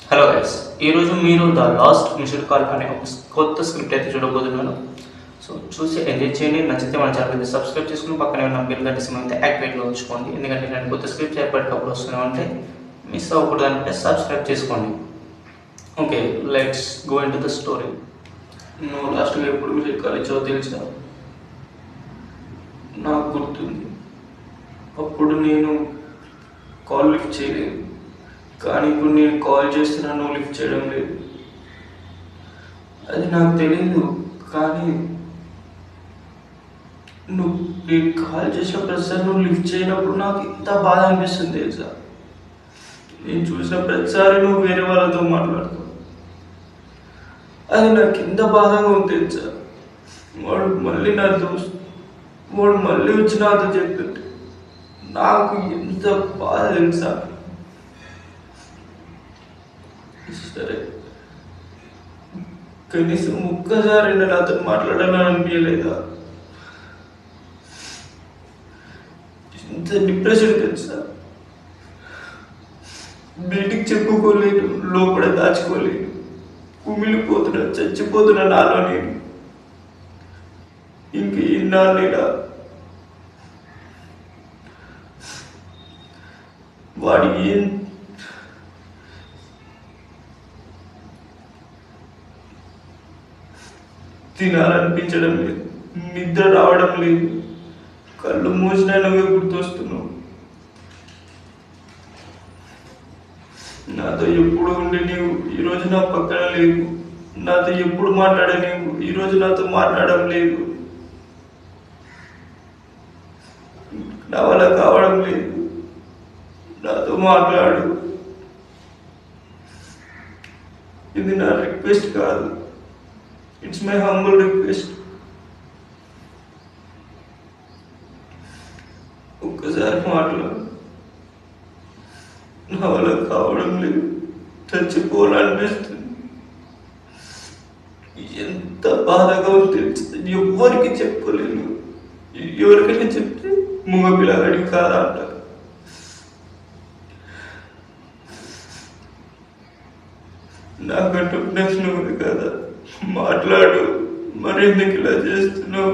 Hello guys, ఈరోజు మీరు the last missed call అనే ఒక కొత్త స్క్రిప్ట్ అయితే చూడబోతున్నాను. సో చూసి ఎంజాయ్ చేయండి. నచ్చితే మన ఛానల్ అయితే సబ్స్క్రైబ్ చేసుకుని పక్కనే ఉన్న బెల్ గంట సింబల్ అయితే యాక్టివేట్లో ఉంచుకోండి. ఎందుకంటే నేను కొత్త స్క్రిప్ట్స్ ఎప్పటికప్పుడు వస్తున్నామంటే మిస్ అవ్వకూడదు అంటే సబ్స్క్రైబ్ చేసుకోండి. Okay, let's go in to the story. నువ్వు లాస్ట్గా ఎప్పుడు మిస్డ్ కాల్ ఇచ్చావో తెలుసా? నాకు గుర్తుంది. అప్పుడు నేను కాల్ లిఫ్ట్ చేయలేదు, కానీ ఇప్పుడు నేను కాల్ చేస్తున్నా, నువ్వు లిఫ్ట్ చేయడం లేదు. అది నాకు తెలియదు, కానీ నేను కాల్ చేసిన ప్రతిసారి నువ్వు లిఫ్ట్ చేయనప్పుడు నాకు ఇంత బాధ అనిపిస్తుంది తెలుసా. నేను చూసిన ప్రతిసారి నువ్వు వేరే వాళ్ళతో మాట్లాడుతావు, అది నాకు ఎంత బాధగా ఉంది తెలుసా. వాడు మళ్ళీ నా దోస్తు, వాడు మళ్ళీ వచ్చి నాతో చెప్తుంటే నాకు ఎంత బాధ తెలుసా. సరే, కనీసం ఒక్కసారి నాతో మాట్లాడాలని అనిపించలేదా? ఇంత డిప్రెషన్ తెలుసా. బయటికి చెప్పుకోలేను, లోపల దాచుకోలేను, కుమిలిపోతున్నా, చచ్చిపోతున్నా నాలో నేను. ఇంక ఇన్నాళ్ళేనా వాడి ఏం తినాలనిపించడం లేదు, నిద్ర రావడం లేదు, కళ్ళు మూసినా నువ్వే గుర్తొస్తున్నావు. నాతో ఎప్పుడు ఉండి నీవు ఈరోజు నా పక్కన లేవు, నాతో ఎప్పుడు మాట్లాడే నీవు ఈరోజు నాతో మాట్లాడడం లేదు. నా వల్ల కావడం లేదు, నాతో మాట్లాడు. ఇది నా రిక్వెస్ట్ కాదు, ఇట్స్ మై హంబుల్ రిక్వెస్ట్. ఒక్కసారి మాట్లాడు. నా వల్ల కావడం లేదు, చచ్చిపోవాలనిపిస్తుంది. ఎంత బాధగా ఉంది ఎవరికి చెప్పుకోలేను. ఎవరికైనా చెప్తే మగ పిల్లగాడి కాదా అంటారు. నాకంటూ నెక్స్ట్ నువ్వు కదా, మాట్లాడు. మరి ఎందుకు ఇలా చేస్తున్నావు?